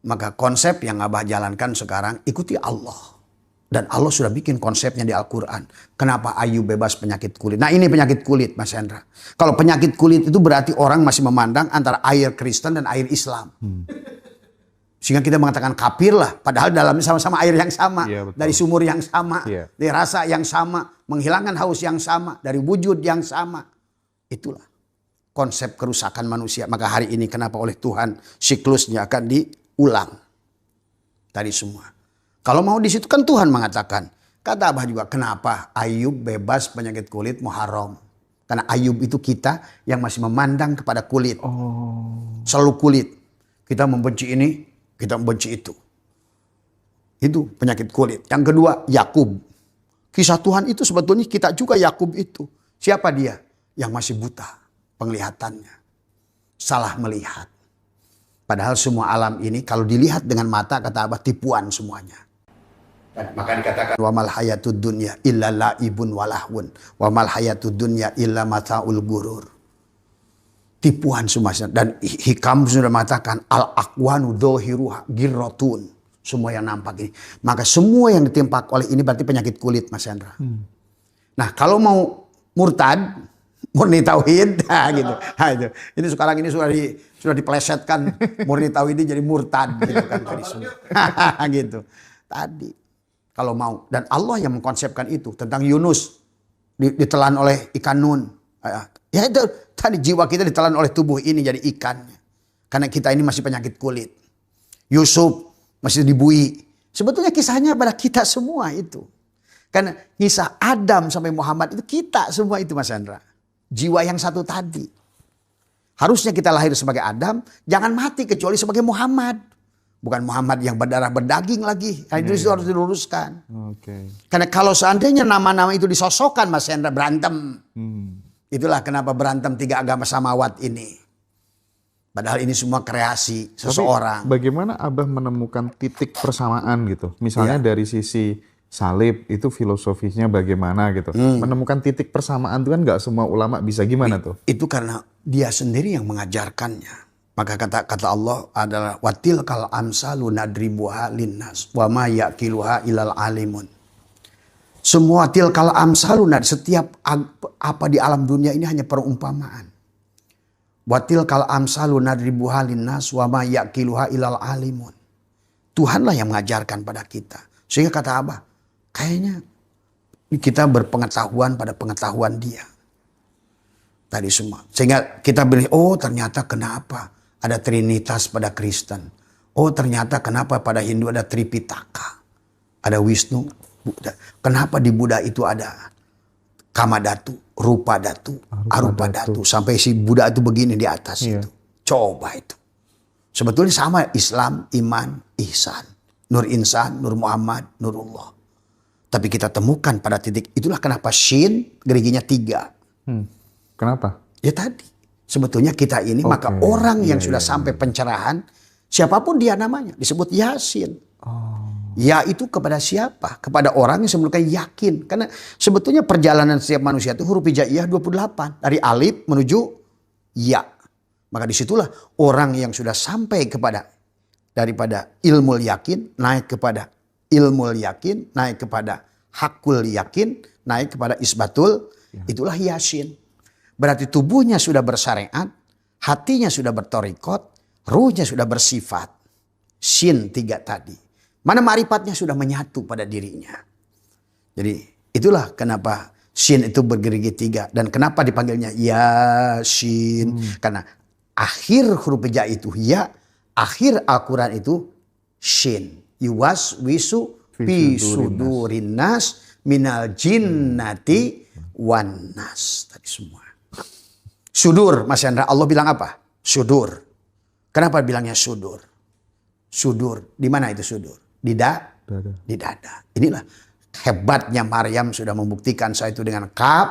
Maka konsep yang Abah jalankan sekarang, ikuti Allah. Dan Allah sudah bikin konsepnya di Al-Quran. Kenapa Ayub bebas penyakit kulit? Nah ini penyakit kulit Mas Hendra. Kalau penyakit kulit itu berarti orang masih memandang antara air Kristen dan air Islam. Sehingga kita mengatakan kafir lah. Padahal dalamnya sama-sama air yang sama. Ya, dari sumur yang sama. Ya. Dari rasa yang sama. Menghilangkan haus yang sama. Dari wujud yang sama. Itulah konsep kerusakan manusia. Maka hari ini kenapa oleh Tuhan siklusnya akan diulang. Tadi semua. Kalau mau di situ kan Tuhan mengatakan. Kata Abah juga kenapa Ayub bebas penyakit kulit Muharram. Karena Ayub itu kita yang masih memandang kepada kulit. Selalu kulit. Kita membenci ini, kita membenci itu. Itu penyakit kulit. Yang kedua Yakub. Kisah Tuhan itu sebetulnya kita juga Yakub itu. Siapa dia? Yang masih buta penglihatannya. Salah melihat. Padahal semua alam ini kalau dilihat dengan mata kata Abah tipuan semuanya. Dan maka dikatakan wa mal hayatud dunya illa laibun walahun wa mal hayatud dunya illa mataul gurur. Tipuan semua. Dan Hikam sudah mengatakan al aqwanu dhahiruha girratun. Semua yang nampak ini. Maka semua yang ditimpa oleh ini berarti penyakit kulit Mas Hendra. Nah, kalau mau murtad, murni tauhid, nah gitu. Nah, itu. Ini sekarang ini sudah dipelesetkan murni tauhid jadi murtad gitu kan tadi semua. Gitu. Tadi kalau mau, dan Allah yang mengkonsepkan itu tentang Yunus ditelan oleh ikan nun. Ya itu tadi jiwa kita ditelan oleh tubuh ini jadi ikannya. Karena kita ini masih penyakit kulit. Yusuf masih dibui. Sebetulnya kisahnya pada kita semua itu. Karena kisah Adam sampai Muhammad itu kita semua itu Mas Hendra. Jiwa yang satu tadi. Harusnya kita lahir sebagai Adam, jangan mati kecuali sebagai Muhammad. Bukan Muhammad yang berdarah berdaging lagi. Nah, itu harus diluruskan. Karena kalau seandainya nama-nama itu disosokkan Mas Hendra berantem. Itulah kenapa berantem 3 agama samawat ini. Padahal ini semua kreasi seseorang. Tapi bagaimana Abah menemukan titik persamaan gitu? Misalnya dari sisi salib itu filosofisnya bagaimana gitu. Menemukan titik persamaan itu kan nggak semua ulama bisa gimana tuh? Itu karena dia sendiri yang mengajarkannya. Maka kata Allah adalah watil kal amsalu nadribuha linnas wa ma yaqiluha ilal alimun. Semua tilkal amsalu setiap apa di alam dunia ini hanya perumpamaan. Watil kal amsalu nadribuha linnas wa ma yaqiluha ilal alimun. Tuhanlah yang mengajarkan pada kita. Sehingga kata Abah, kayaknya kita berpengetahuan pada pengetahuan dia. Tadi semua. Sehingga kita bilang, oh ternyata kenapa ada Trinitas pada Kristen. Oh ternyata kenapa pada Hindu ada Tripitaka. Ada Wisnu, Buddha. Kenapa di Buddha itu ada Kamadhatu, Rupadhatu, Arupadhatu. Sampai si Buddha itu begini di atas itu. Coba itu. Sebetulnya sama Islam, iman, ihsan. Nur Insan, Nur Muhammad, Nurullah. Tapi kita temukan pada titik, itulah kenapa Shin geriginya 3. Kenapa? Ya tadi. Sebetulnya kita ini, maka orang yang sudah sampai pencerahan, siapapun dia namanya, disebut Yasin. Ya itu kepada siapa? Kepada orang yang sebelumnya yakin. Karena sebetulnya perjalanan setiap manusia itu huruf hijaiyah 28. Dari alif menuju ya. Maka disitulah orang yang sudah sampai kepada daripada ilmu yakin, naik kepada ilmu yakin, naik kepada hakul yakin, naik kepada isbatul, itulah Yasin. Berarti tubuhnya sudah bersyariat, hatinya sudah bertorikot, ruhnya sudah bersifat. Shin 3 tadi. Mana ma'rifatnya sudah menyatu pada dirinya. Jadi itulah kenapa Shin itu bergerigi 3. Dan kenapa dipanggilnya Yasin. Karena akhir huruf hija itu ya, akhir Al-Quran itu Shin. Yuwas wisu fi sudurinas minal jinnati wan nas. Tadi semua. Sudur, Mas Hendra, Allah bilang apa? Sudur. Kenapa bilangnya sudur? Sudur, di mana itu sudur? Di dada. Inilah hebatnya Maryam sudah membuktikan saya itu dengan kaf.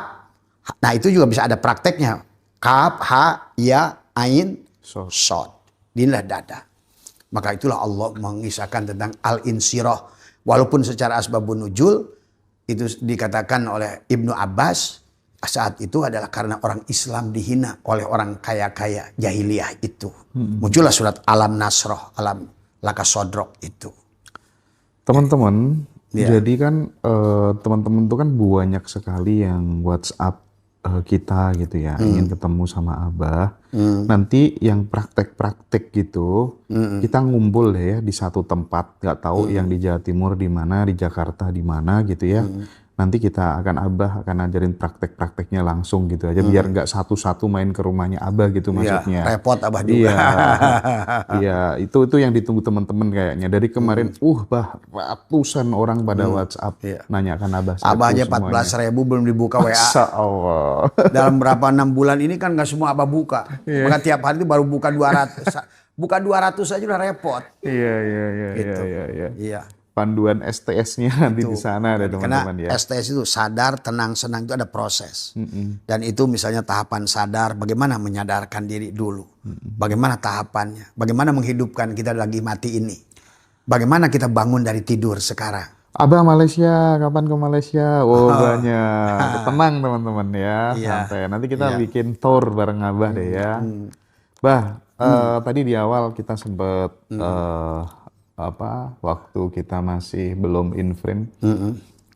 Nah itu juga bisa ada prakteknya. Kaf, ha, ya, ain, sod. Inilah dada. Maka itulah Allah mengisahkan tentang al-insirah. Walaupun secara asbabun nuzul itu dikatakan oleh Ibnu Abbas. Saat itu adalah karena orang Islam dihina oleh orang kaya-kaya jahiliyah itu. Muncullah surat Alam Nasroh, Alam laka sodrok itu. Teman-teman, Iya. jadi kan teman-teman tuh kan banyak sekali yang WhatsApp kita gitu ya, ingin ketemu sama Abah. Nanti yang praktek-praktek gitu, kita ngumpul deh ya di satu tempat, nggak tahu yang di Jawa Timur di mana, di Jakarta di mana gitu ya. Nanti Abah akan ajarin praktek-prakteknya langsung gitu aja, biar nggak satu-satu main ke rumahnya Abah gitu Iya, maksudnya. repot Abah juga. Iya, iya, itu yang ditunggu teman-teman kayaknya. Dari kemarin, bah, ratusan orang pada WhatsApp Iya. nanyakan Abah Abah satu aja semuanya. 14.000 belum dibuka WA. Masya Allah. Dalam berapa 6 bulan ini kan nggak semua Abah buka. Maka tiap hari itu baru buka 200. Buka 200 aja udah repot. Iya, Gitu. iya. Iya. Panduan STS-nya nanti di sana ada Karena teman-teman ya. STS itu sadar, tenang, senang itu ada proses. Dan itu misalnya tahapan sadar, bagaimana menyadarkan diri dulu. Bagaimana tahapannya. Bagaimana menghidupkan kita lagi mati ini. Bagaimana kita bangun dari tidur sekarang. Abah Malaysia, kapan ke Malaysia? Oh, banyak. Tenang teman-teman ya, Iya. santai. Nanti kita bikin tour bareng Abah deh ya. Bah, tadi di awal kita sempat waktu kita masih belum in frame,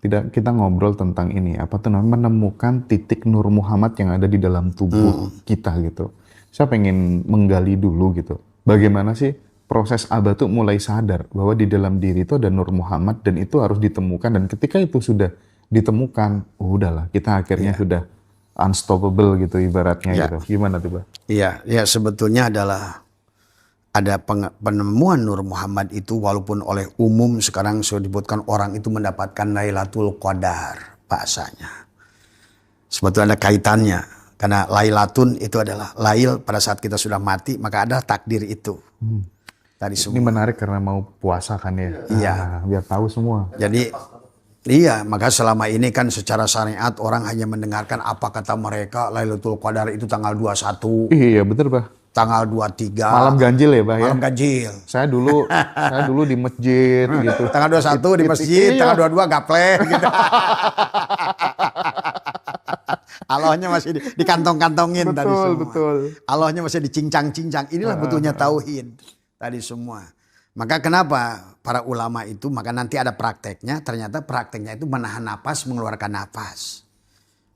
kita ngobrol tentang ini, apa tuh namanya, menemukan titik Nur Muhammad yang ada di dalam tubuh kita gitu. Saya pengen menggali dulu gitu. Bagaimana sih proses Abah tuh mulai sadar bahwa di dalam diri itu ada Nur Muhammad dan itu harus ditemukan, dan ketika itu sudah ditemukan, udahlah kita akhirnya sudah unstoppable gitu ibaratnya gitu. Gimana tuh, Bah? Iya, ya sebetulnya adalah ada penemuan Nur Muhammad itu, walaupun oleh umum sekarang sudah disebutkan orang itu mendapatkan Lailatul Qadar bahasanya. Sebetulnya ada kaitannya. Karena Lailatun itu adalah Lail pada saat kita sudah mati, maka ada takdir itu. Tadi Ini semua. menarik karena mau puasa kan ya. Iya. Biar tahu semua. Jadi iya, maka selama ini kan secara syariat orang hanya mendengarkan apa kata mereka Lailatul Qadar itu tanggal 21, Iya bener, Bah. tanggal 23. Malam ganjil ya, Bah ya. Malam ganjil. Saya dulu di masjid gitu. Tanggal 21 di masjid, Iya. tanggal 22 gaplek gitu. Allahnya masih di kantong-kantongin tadi semua. Betul. Allahnya masih dicincang-cincang. Inilah betulnya tauhid tadi semua. Maka kenapa para ulama itu, maka nanti ada prakteknya, ternyata prakteknya itu menahan napas, mengeluarkan napas.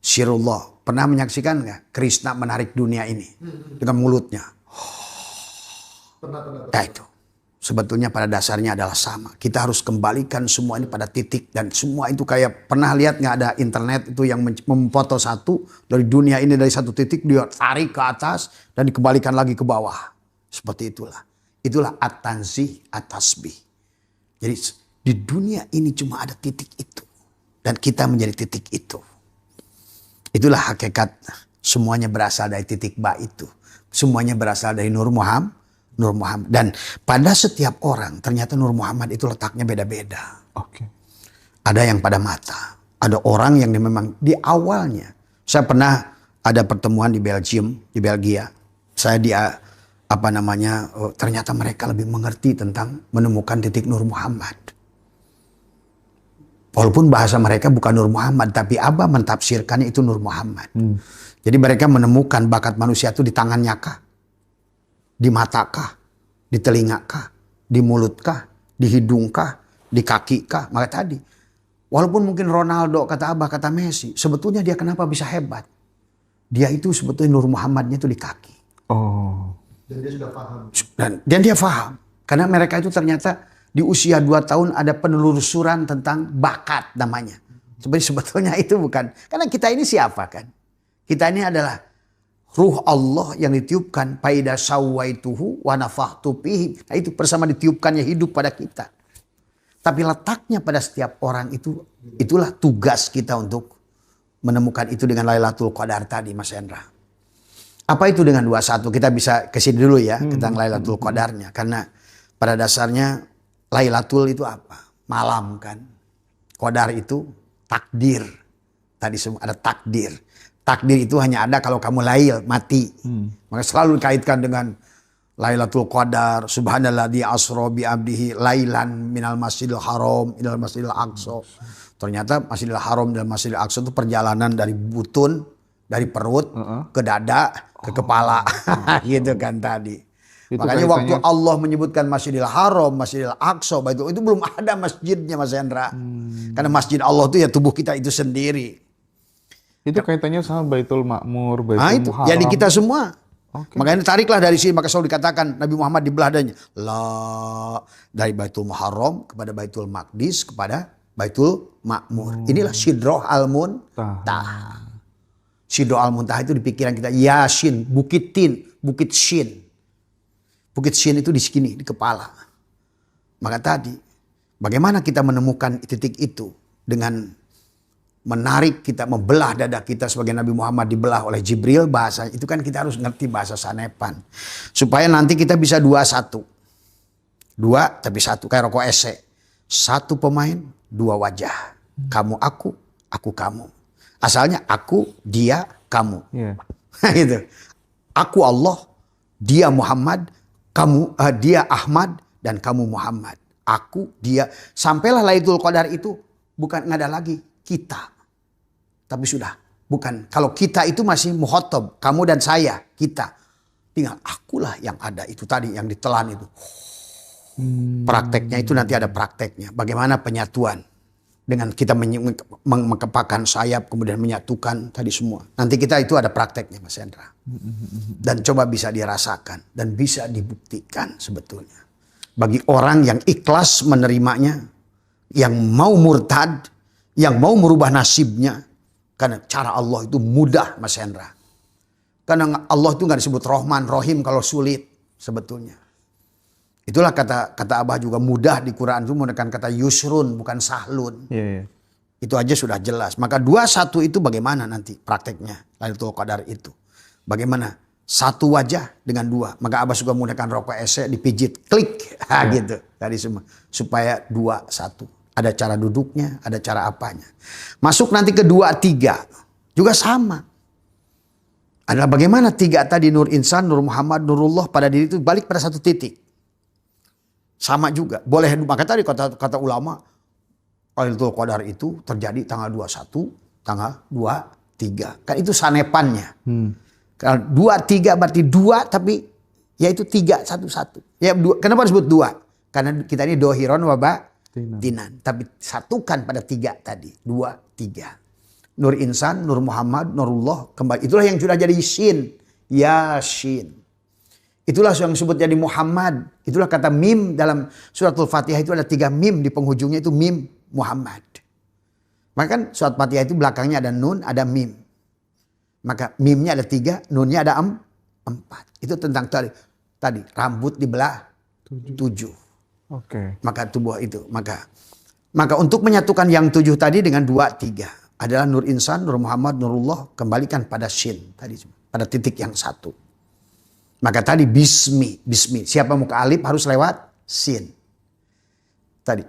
Sirullah, pernah menyaksikan nggak Krishna menarik dunia ini dengan mulutnya? Nah itu, sebetulnya pada dasarnya adalah sama. Kita harus kembalikan semua ini pada titik, dan semua itu kayak pernah lihat nggak ada internet itu yang memfoto satu dari dunia ini dari satu titik dia tarik ke atas dan dikembalikan lagi ke bawah. Seperti itulah. Itulah at-tanzih, at-tasbih. Jadi di dunia ini cuma ada titik itu dan kita menjadi titik itu. Itulah hakikat, semuanya berasal dari titik ba itu. Semuanya berasal dari Nur Muhammad. Dan pada setiap orang ternyata Nur Muhammad itu letaknya beda-beda. Oke. Ada yang pada mata. Ada orang yang memang di awalnya. Saya pernah ada pertemuan di Belgium, di Belgia. Saya ternyata mereka lebih mengerti tentang menemukan titik Nur Muhammad. Walaupun bahasa mereka bukan Nur Muhammad, tapi Abah mentafsirkannya itu Nur Muhammad. Jadi mereka menemukan bakat manusia itu di tangannya kah? Di mata kah? Di telinga kah? Di mulut kah? Di hidung kah? Di kaki kah? Maka tadi, walaupun mungkin Ronaldo kata Abah, kata Messi, sebetulnya dia kenapa bisa hebat? Dia itu sebetulnya Nur Muhammadnya itu di kaki. Oh. Dan dia sudah paham. Dan dia paham. Karena mereka itu ternyata di usia 2 tahun ada penelusuran tentang bakat namanya. Sebetulnya itu bukan. Karena kita ini siapa kan? Kita ini adalah ruh Allah yang ditiupkan. Faida sawaituhu wa nafakhtu fihi. Nah, itu bersama ditiupkannya hidup pada kita. Tapi letaknya pada setiap orang itu, itulah tugas kita untuk menemukan itu dengan Lailatul Qadar tadi, Mas Hendra. Apa itu dengan 21? Kita bisa kesini dulu ya tentang Lailatul Qadarnya. Karena pada dasarnya Lailatul itu apa? Malam kan. Qadar itu takdir. Tadi semua ada takdir. Takdir itu hanya ada kalau kamu lail, mati. Maka selalu dikaitkan dengan Lailatul Qadar, subhanalladzi asra bi abdihi lailan minal masjidil haram ilal masjidil aqsa. Ternyata Masjidil Haram dan Masjidil Aqsa itu perjalanan dari butun, dari perut ke dada, ke kepala. Gitu kan tadi. Itu Makanya waktu kaitannya- Allah menyebutkan Masjidil Haram, Masjidil Aqsa, itu belum ada masjidnya Mas Hendra. Karena masjid Allah itu ya tubuh kita itu sendiri. Itu kaitannya sama Baitul Ma'mur, Nah Baitul itu, Muharram. jadi kita semua. Oke. Makanya tariklah dari sini, maka selalu dikatakan Nabi Muhammad dibelah dadanya. Dari Baitul Muharram kepada Baitul Maqdis kepada Baitul Ma'mur. Inilah Sidroh Al-Muntah. Sidroh Al-Muntah itu di pikiran kita. Yasin, Bukit Tin, Bukit Shin. Bukit Shin itu di sini, di kepala. Maka tadi, bagaimana kita menemukan titik itu dengan menarik kita, membelah dada kita sebagai Nabi Muhammad dibelah oleh Jibril, bahasa itu kan kita harus ngerti bahasa sanepan supaya nanti kita bisa 2-1, 2 tapi 1 kayak rokok ese, 1 pemain 2 wajah, kamu aku kamu, asalnya aku dia kamu. Gitu. Aku Allah, dia Muhammad, kamu dia Ahmad, dan kamu Muhammad. Aku dia, sampailah Lailatul Qadar itu bukan nggak ada lagi kita, tapi sudah bukan. Kalau kita itu masih muhotob, kamu dan saya, kita. Tinggal akulah yang ada itu tadi yang ditelan itu. Prakteknya itu nanti ada prakteknya. Bagaimana penyatuan dengan kita mengepakkan sayap kemudian menyatukan tadi semua. Nanti kita itu ada prakteknya Mas Hendra. Dan coba bisa dirasakan dan bisa dibuktikan sebetulnya. Bagi orang yang ikhlas menerimanya, yang mau murtad, yang mau merubah nasibnya, karena cara Allah itu mudah Mas Hendra. Karena Allah itu nggak disebut Rahman, Rahim kalau sulit sebetulnya. Itulah kata Abah juga mudah di Quran itu menggunakan kata yusrun bukan sahlun. Itu aja sudah jelas. Maka 2-1 itu bagaimana nanti prakteknya Lailatul Qadar itu. Bagaimana 1 wajah dengan 2. Maka Abah suka menggunakan rokok ese dipijit klik gitu tadi semua supaya 2-1. Ada cara duduknya, ada cara apanya. Masuk nanti ke 2-3. Juga sama. Adalah bagaimana 3 tadi Nur Insan, Nur Muhammad, Nurullah pada diri itu balik pada 1 titik. Sama juga. Boleh, maka tadi kata ulama, Lailatul Qadar itu terjadi tanggal 21, tanggal 23. Kan itu sanepannya. Kalau 2-3 berarti 2 tapi ya itu 3-1-1. Ya, kenapa disebut 2? Karena kita ini dohiron wabak. Tinan. Tapi satukan pada 3 tadi. 2-3. Nur Insan, Nur Muhammad, Nurullah. Kembali. Itulah yang sudah jadi Shin. Yasin. Itulah yang disebut jadi Muhammad. Itulah kata mim dalam suratul Fatihah itu ada 3 mim. Di penghujungnya itu mim Muhammad. Maka kan surat Fatihah itu belakangnya ada nun, ada mim. Maka mimnya ada 3, nunnya ada 4. Itu tentang tadi rambut dibelah 7. Maka tubuh itu. Maka untuk menyatukan yang 7 tadi dengan 2-3 adalah Nur Insan, Nur Muhammad, Nurullah kembalikan pada Shin tadi, pada titik yang 1. Maka tadi bismi. Siapa muka alif harus lewat Shin. Tadi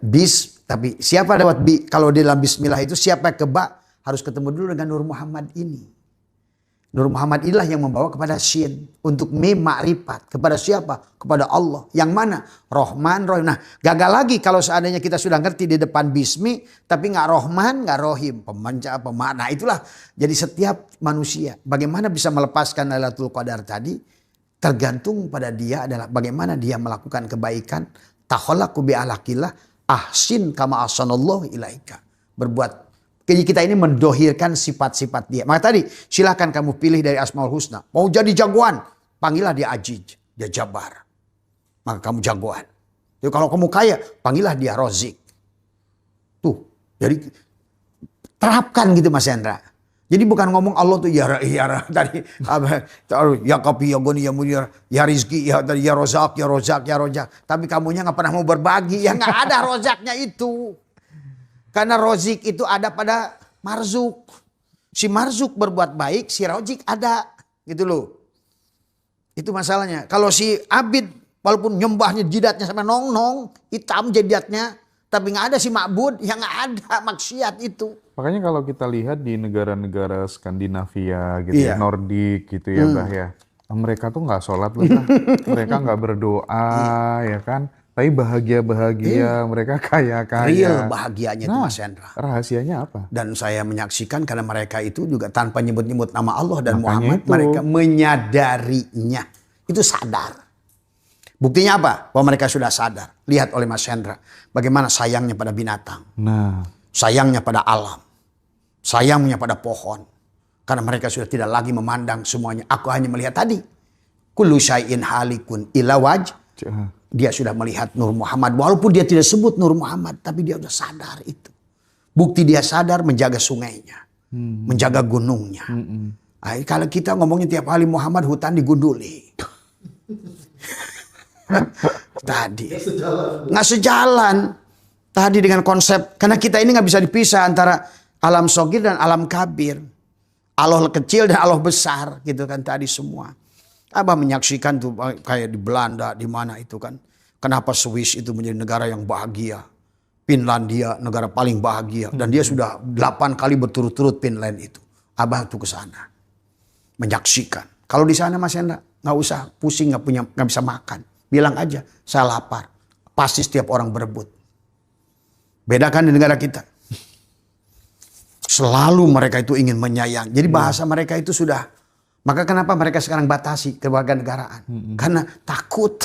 tapi siapa lewat bi? Kalau di dalam bismillah itu siapa ke ba harus ketemu dulu dengan Nur Muhammad ini. Nur Muhammad inilah yang membawa kepada Shin. Untuk mim ma'rifat. Kepada siapa? Kepada Allah. Yang mana? Rahman, Rahim. Nah gagal lagi kalau seandainya kita sudah ngerti di depan bismi. Tapi nggak Rahman, nggak Rahim. Nah itulah. Jadi setiap manusia. Bagaimana bisa melepaskan Lailatul Qadar tadi. Tergantung pada dia adalah bagaimana dia melakukan kebaikan. Takholaku bi'alakillah. Ahsin kama ahsanallahu ilaika. Berbuat. Jadi kita ini mendohirkan sifat-sifat dia. Maka tadi silakan kamu pilih dari Asmaul Husna. Mau jadi jagoan, panggillah dia Aziz, dia Jabbar. Maka kamu jagoan. Jadi kalau kamu kaya, panggillah dia Rozik. Tuh, jadi terapkan gitu Mas Hendra. Jadi bukan ngomong Allah tuh ya tadi ya kafi ya goni ya mudir ya rizki ya tadi ya rozak ya rozak ya rozak. Tapi kamunya nggak pernah mau berbagi, ya nggak ada rozaknya itu. Karena rozik itu ada pada marzuk. Si marzuk berbuat baik, si rozik ada. Gitu loh. Itu masalahnya. Kalau si abid, walaupun nyembahnya jidatnya sampai nong-nong, hitam jidatnya. Tapi nggak ada si ma'bud, yang nggak ada maksiat itu. Makanya kalau kita lihat di negara-negara Skandinavia gitu ya, Nordik gitu ya Mbah ya. Mereka tuh nggak sholat loh. Mereka nggak berdoa ya kan. Tapi bahagia-bahagia, mereka kaya-kaya. Real bahagianya itu Mas Hendra. Rahasianya apa? Dan saya menyaksikan karena mereka itu juga tanpa nyebut-nyebut nama Allah dan Makanya Muhammad. Mereka menyadarinya. Itu sadar. Buktinya apa? Bahwa mereka sudah sadar. Lihat oleh Mas Hendra. Bagaimana sayangnya pada binatang. Nah, Sayangnya pada alam. Sayangnya pada pohon. Karena mereka sudah tidak lagi memandang semuanya. Aku hanya melihat tadi. Kullu syai'in halikun illa wajh. Dia sudah melihat Nur Muhammad. Walaupun dia tidak sebut Nur Muhammad. Tapi dia sudah sadar itu. Bukti dia sadar menjaga sungainya. Menjaga gunungnya. Kalau kita ngomongin tiap hari Muhammad, hutan digunduli. Tadi. Nggak sejalan. Tadi dengan konsep. Karena kita ini nggak bisa dipisah antara alam sogir dan alam kabir. Allah kecil dan Allah besar. Gitu kan tadi semua. Abah menyaksikan tuh kayak di Belanda, di mana itu kan. Kenapa Swiss itu menjadi negara yang bahagia. Finlandia negara paling bahagia. Dan dia sudah 8 kali berturut-turut Finland itu. Abah tuh ke sana. Menyaksikan. Kalau di sana Mas Hendra, nggak usah pusing, nggak bisa makan. Bilang aja, saya lapar. Pasti setiap orang berebut. Bedakan di negara kita. Selalu mereka itu ingin menyayang. Jadi bahasa mereka itu sudah. Maka kenapa mereka sekarang batasi kewarganegaraan? Karena takut.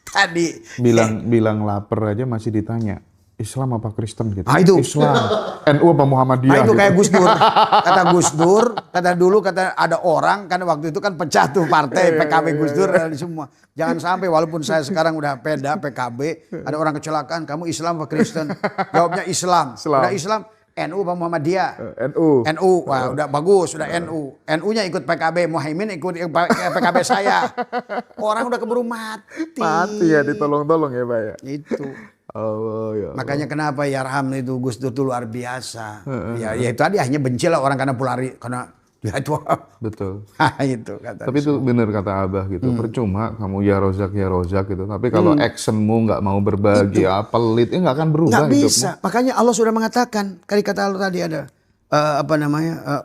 Tadi. Bilang lapar aja masih ditanya. Islam apa Kristen gitu? Itu. Islam. NU apa Muhammadiyah? Itu gitu. kayak Gus Dur. Kata dulu ada orang kan waktu itu kan pecah tuh partai PKB Gus Dur dan semua. Jangan sampai walaupun saya sekarang udah peda PKB, ada orang kecelakaan, kamu Islam apa Kristen? Jawabnya Islam. Udah Islam, NU apa Muhammadiyah? NU. Wah, udah bagus, udah NU. NU-nya ikut PKB, Muhaimin ikut PKB saya. Orang udah keburu mati. Mati ya, ditolong-tolong ya Pak ya. Itu. Oh, ya. Makanya kenapa Yarham itu Gus Dur itu luar biasa. Ya itu tadi hanya benci lah orang karena karena ya itu. Betul. Itu kata. Tapi itu benar kata Abah gitu. Percuma kamu ya rozak gitu. Tapi kalau actionmu nggak mau berbagi, pelit, nggak akan berubah nggak hidupmu. bisa. Makanya Allah sudah mengatakan. Kali kata Allah tadi ada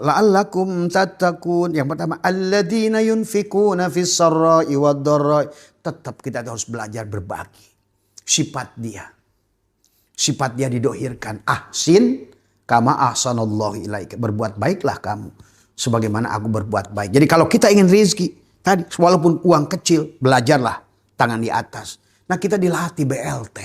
la'allakum tattaqun. Yang pertama alladzina yunfikuna fis sarra'i wad dharra'i. Tetap kita harus belajar berbagi. Sifat dia didohirkan. Ahsin kama ahsanallahu ilaika. Berbuat baiklah kamu sebagaimana aku berbuat baik. Jadi kalau kita ingin rezeki tadi walaupun uang kecil, belajarlah tangan di atas. Nah, kita dilatih BLT.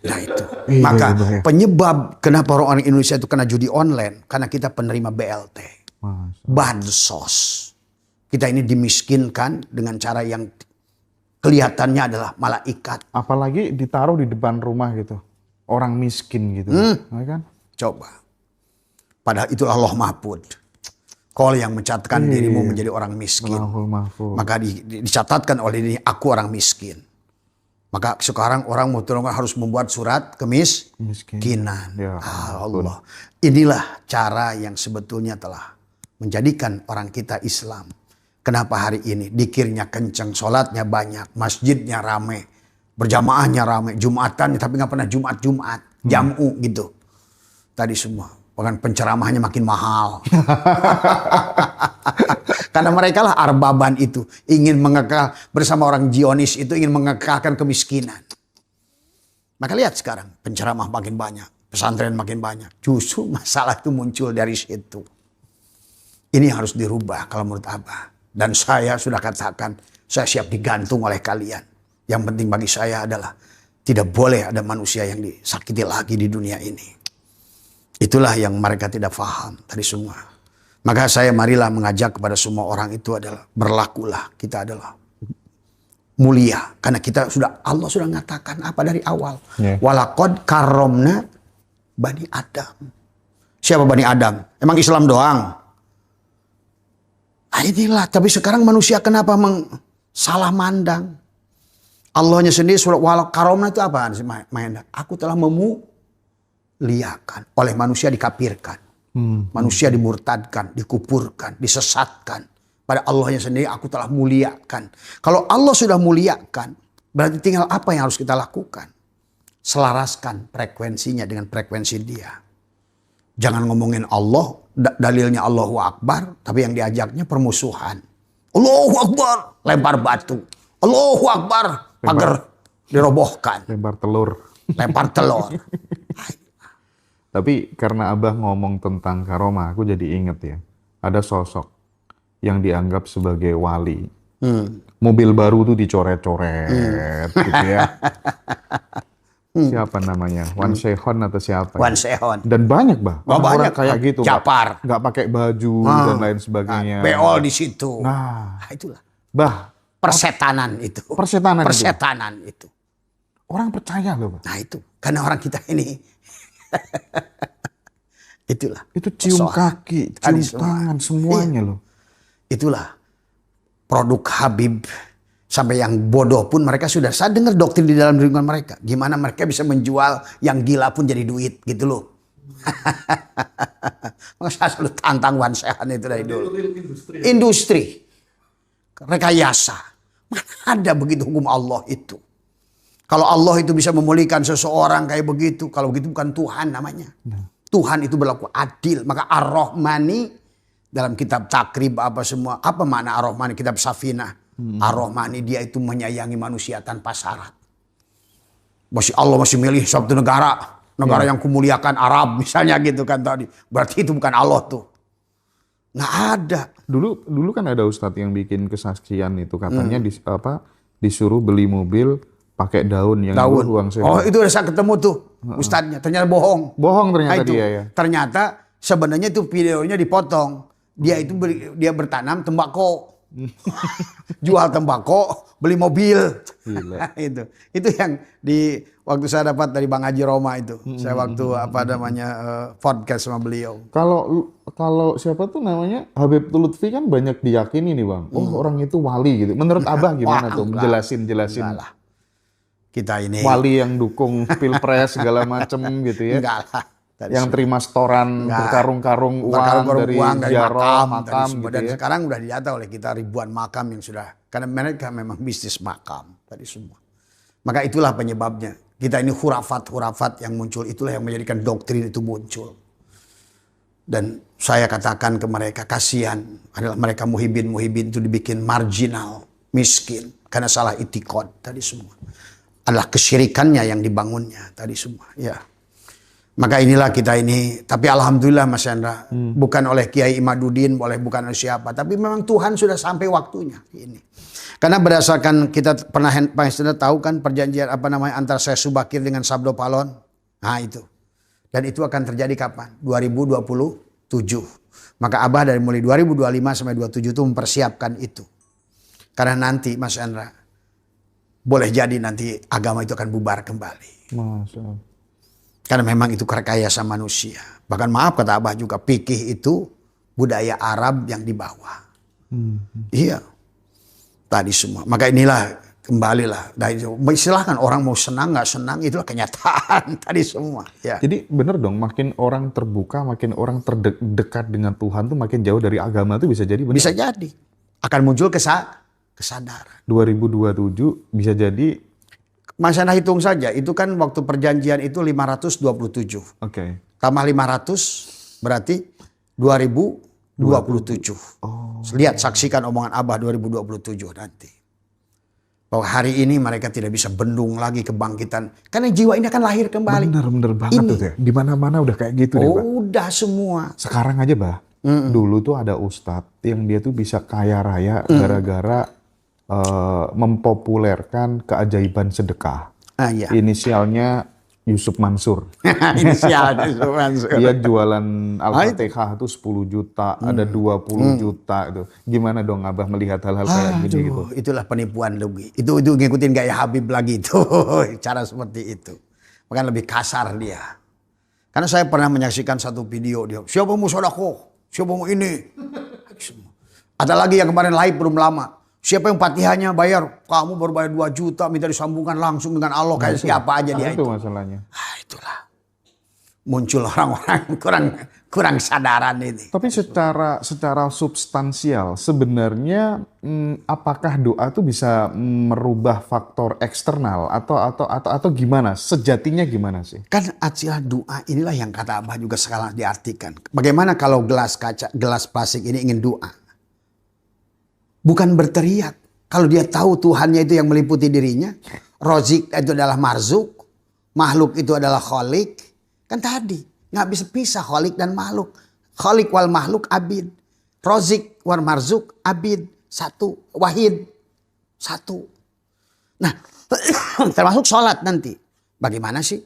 Nah itu. Maka penyebab kenapa orang Indonesia itu kena judi online karena kita penerima BLT. Bansos. Kita ini dimiskinkan dengan cara yang kelihatannya adalah malaikat. Apalagi ditaruh di depan rumah gitu. Orang miskin gitu. Kan? Coba. Padahal itulah Allah Mahfud. Kau yang mencatatkan dirimu menjadi orang miskin. Maka dicatatkan oleh diri aku orang miskin. Maka sekarang orang harus membuat surat kemiskinan. Ya, Allah. Inilah cara yang sebetulnya telah menjadikan orang kita Islam. Kenapa hari ini dikirnya kenceng, sholatnya banyak, masjidnya rame, berjamaahnya rame, jumatannya tapi nggak pernah Jumat, jamu gitu. Tadi semua, bahkan penceramahnya makin mahal. Karena mereka lah arbaban itu, ingin mengekal bersama orang Zionis itu ingin mengekalkan kemiskinan. Maka lihat sekarang, penceramah makin banyak, pesantren makin banyak. Justru masalah itu muncul dari situ. Ini harus dirubah kalau menurut Abah. Dan saya sudah katakan, saya siap digantung oleh kalian. Yang penting bagi saya adalah tidak boleh ada manusia yang disakiti lagi di dunia ini. Itulah yang mereka tidak paham tadi semua. Maka saya marilah mengajak kepada semua orang itu adalah berlakulah. Kita adalah mulia. Karena Allah sudah mengatakan apa dari awal. Walaqad karomna Bani Adam. Siapa Bani Adam? Emang Islam doang? Inilah, tapi sekarang manusia kenapa salah mandang? Allahnya sendiri surat wal karomna itu apa? Aku telah memuliakan. Oleh manusia dikafirkan. Manusia dimurtadkan, dikuburkan, disesatkan. Pada Allahnya sendiri aku telah muliakan. Kalau Allah sudah muliakan, berarti tinggal apa yang harus kita lakukan? Selaraskan frekuensinya dengan frekuensi dia. Jangan ngomongin Allah, dalilnya Allahu Akbar, tapi yang diajaknya permusuhan. Allahu Akbar, lempar batu. Allahu Akbar, pagar dirobohkan. Lempar telur. Tapi karena Abah ngomong tentang karomah, aku jadi inget ya. Ada sosok yang dianggap sebagai wali. Mobil baru tuh dicoret-coret gitu ya. Siapa namanya? Wan Sehon atau siapa? Wan ya? Sehon. Dan banyak bah, orang-orang banyak. kayak gitu. Japar. Nggak pakai baju dan lain sebagainya. Beol di situ. Nah, Itulah. bah, Persetanan itu. persetanan itu. Orang percaya loh, bah. Nah itu. Karena orang kita ini. Itulah. Itu cium kaki, cium tangan, semuanya loh. Itulah. Produk Habib. Sampai yang bodoh pun mereka sudah. Saya dengar doktrin di dalam lingkungan mereka. Gimana mereka bisa menjual yang gila pun jadi duit gitu loh. Maka saya selalu tantang Wan Sehon itu dari dulu. Industri. Rekayasa. Mana ada begitu hukum Allah itu. Kalau Allah itu bisa memulihkan seseorang kayak begitu. Kalau begitu bukan Tuhan namanya. Tuhan itu berlaku adil. Maka Ar-Rahmani dalam kitab Takrib apa semua. Apa makna Ar-Rahmani kitab Safinah. Ar-Rahmani dia itu menyayangi manusia tanpa syarat. Allah masih milih suatu negara yang kumuliakan Arab misalnya gitu kan tadi. Berarti itu bukan Allah tuh. Nggak ada. Dulu kan ada ustadz yang bikin kesaksian itu katanya disuruh beli mobil pakai daun yang uang sewa. Oh itu udah saya ketemu tuh ustadznya. Ternyata bohong. Bohong ternyata itu. dia ya. Ternyata sebenarnya itu videonya dipotong. Dia itu dia bertanam tembakau. Jual tembakau, beli mobil. Itu yang di waktu saya dapat dari Bang Haji Roma itu. Saya waktu podcast sama beliau. Kalau siapa tuh namanya Habib Lutfi kan banyak diyakini nih Bang. Oh orang itu wali gitu. Menurut Abah gimana tuh? Jelasin. Kita ini wali yang dukung pilpres segala macem gitu ya. Enggak lah. Yang terima setoran berkarung-karung uang dari makam gitu dan ya. Sekarang udah didata oleh kita ribuan makam yang sudah, karena mereka memang bisnis makam tadi semua. Maka itulah penyebabnya. Kita ini hurafat yang muncul, itulah yang menjadikan doktrin itu muncul. Dan saya katakan ke mereka, kasihan adalah mereka muhibin itu dibikin marginal, miskin karena salah itikad tadi semua. Adalah kesyirikannya yang dibangunnya tadi semua, ya. Maka inilah kita ini, tapi alhamdulillah Mas Chandra, bukan oleh Kiai Imaduddin, bukan oleh siapa, tapi memang Tuhan sudah sampai waktunya ini. Karena berdasarkan kita pernah Pak Chandra tahu kan perjanjian antara Syekh Subakir dengan Sabdo Palon. Nah itu. Dan itu akan terjadi kapan? 2027. Maka Abah dari mulai 2025 sampai 27 itu mempersiapkan itu. Karena nanti Mas Chandra, boleh jadi nanti agama itu akan bubar kembali. Masya Allah. Karena memang itu rekayasa manusia. Bahkan maaf kata Abah juga, fikih itu budaya Arab yang dibawa. Iya. Tadi semua. Maka inilah kembalilah. Silahkan orang mau senang nggak senang, itulah kenyataan tadi semua. Ya. Jadi benar dong, makin orang terbuka, makin orang terdekat dengan Tuhan tuh makin jauh dari agama tuh bisa jadi benar. Bisa jadi. Akan muncul kesadaran. 2027 bisa jadi. Mas Anda hitung saja, itu kan waktu perjanjian itu 527. Oke. Tambah 500 berarti 2027. Lihat, saksikan omongan Abah 2027 nanti. Bahwa hari ini mereka tidak bisa bendung lagi kebangkitan. Karena jiwa ini akan lahir kembali. Bener banget tuh ya. Di mana-mana udah kayak gitu deh, Pak. Udah semua. Sekarang aja, Bah. Dulu tuh ada ustadz yang dia tuh bisa kaya raya gara-gara mempopulerkan keajaiban sedekah. Iya. Inisialnya Yusuf Mansur. Inisialnya Yusuf Mansur. Dia jualan Al-Fatihah tuh 10 juta, ada 20 juta itu. Gimana dong Abah melihat hal-hal kayak gini gitu? Itulah penipuan lebih. Itu ngikutin gaya Habib lagi itu. Cara seperti itu. Bahkan lebih kasar dia. Karena saya pernah menyaksikan satu video dia. Siapa mau sodako? Siapa mau ini? Ada lagi yang kemarin live belum lama. Siapa yang Fatihahnya bayar? Kamu baru bayar 2 juta, minta disambungkan langsung dengan Allah. Kayak siapa aja dia itu. Itu masalahnya. Itulah. Muncul orang-orang kurang sadaran ini. Tapi secara substansial sebenarnya apakah doa itu bisa merubah faktor eksternal atau gimana? Sejatinya gimana sih? Kan acilah doa inilah yang kata Abah juga sekarang diartikan. Bagaimana kalau gelas plastik ini ingin doa? Bukan berteriak. Kalau dia tahu Tuhannya itu yang meliputi dirinya. Rozik itu adalah marzuk. Makhluk itu adalah kholik. Kan tadi. Nggak bisa pisah kholik dan makhluk. Kholik wal makhluk abid. Rozik wal marzuk abid. Satu. Wahid. Satu. Nah, termasuk sholat nanti. Bagaimana sih?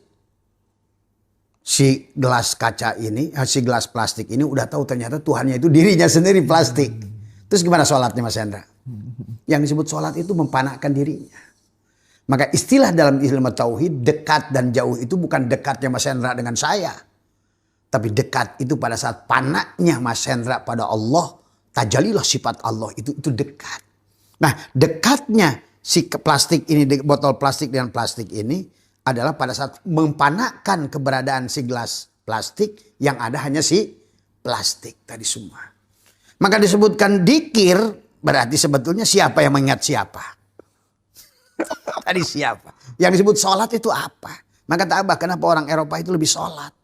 Si gelas kaca ini, si gelas plastik ini udah tahu ternyata Tuhannya itu dirinya sendiri plastik. Terus gimana sholatnya Mas Hendra? Yang disebut sholat itu mempanakkan dirinya. Maka istilah dalam ilmu tauhid dekat dan jauh itu bukan dekatnya Mas Hendra dengan saya. Tapi dekat itu pada saat panaknya Mas Hendra pada Allah. Tajalilah sifat Allah itu dekat. Nah dekatnya si plastik ini, botol plastik dengan plastik ini adalah pada saat mempanakkan keberadaan si gelas plastik yang ada hanya si plastik tadi semua. Maka disebutkan dikir berarti sebetulnya siapa yang mengingat siapa. Tadi siapa. Yang disebut sholat itu apa. Maka tak apa kenapa orang Eropa itu lebih sholat.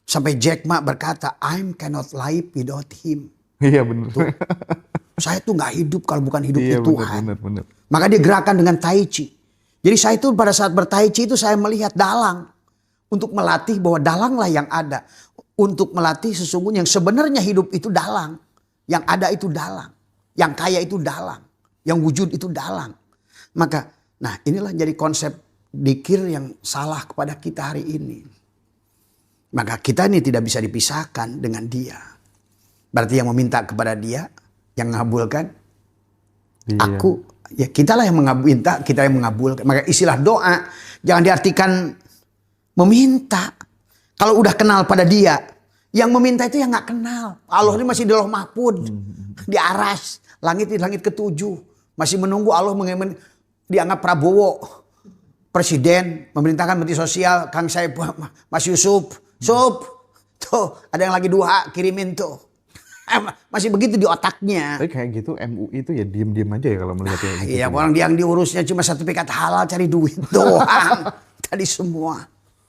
Sampai Jack Ma berkata I cannot live without him. Iya benar. Saya tuh gak hidup kalau bukan hidupnya Tuhan. Benar. Maka dia gerakan dengan Tai Chi. Jadi saya itu pada saat bertai chi itu saya melihat dalang. Untuk melatih bahwa dalanglah yang ada. Untuk melatih sesungguhnya yang sebenarnya hidup itu dalang. Yang ada itu dalang. Yang kaya itu dalang. Yang wujud itu dalang. Maka nah inilah jadi konsep dikir yang salah kepada kita hari ini. Maka kita ini tidak bisa dipisahkan dengan dia. Berarti yang meminta kepada dia. Yang mengabulkan. Iya. Aku. Ya kitalah yang minta, kita yang mengabulkan. Maka istilah doa jangan diartikan meminta. Kalau udah kenal pada dia, yang meminta itu yang nggak kenal. Allah ini masih di Lauh Mahfud, di aras, langit ketujuh, masih menunggu Allah dianggap Prabowo presiden, memerintahkan menteri sosial, Kang Saiful, Mas Yusuf, tuh ada yang lagi duha kirimin tuh. Masih begitu di otaknya. Tapi kayak gitu MUI itu ya diem-diem aja ya kalau melihatnya. Iya, orang yang diurusnya cuma sertifikat halal cari duit doang. Tadi semua.